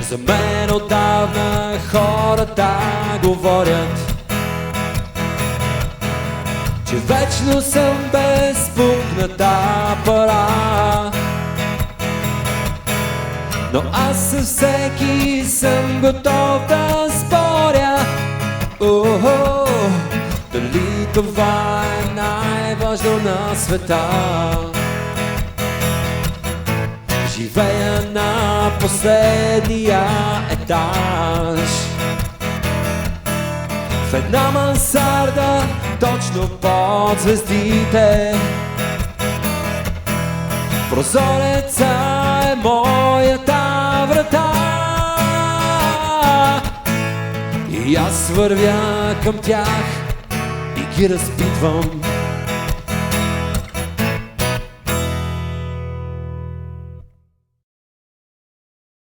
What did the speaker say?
За мен отдавна хората говорят, че вечно съм безпукната пара. Но аз със всеки съм готов да споря. Дали това е най-важно на света? Живея на последния етаж, в една мансарда, точно под звездите. Прозореца е моята врата и аз вървя към тях и ги разпитвам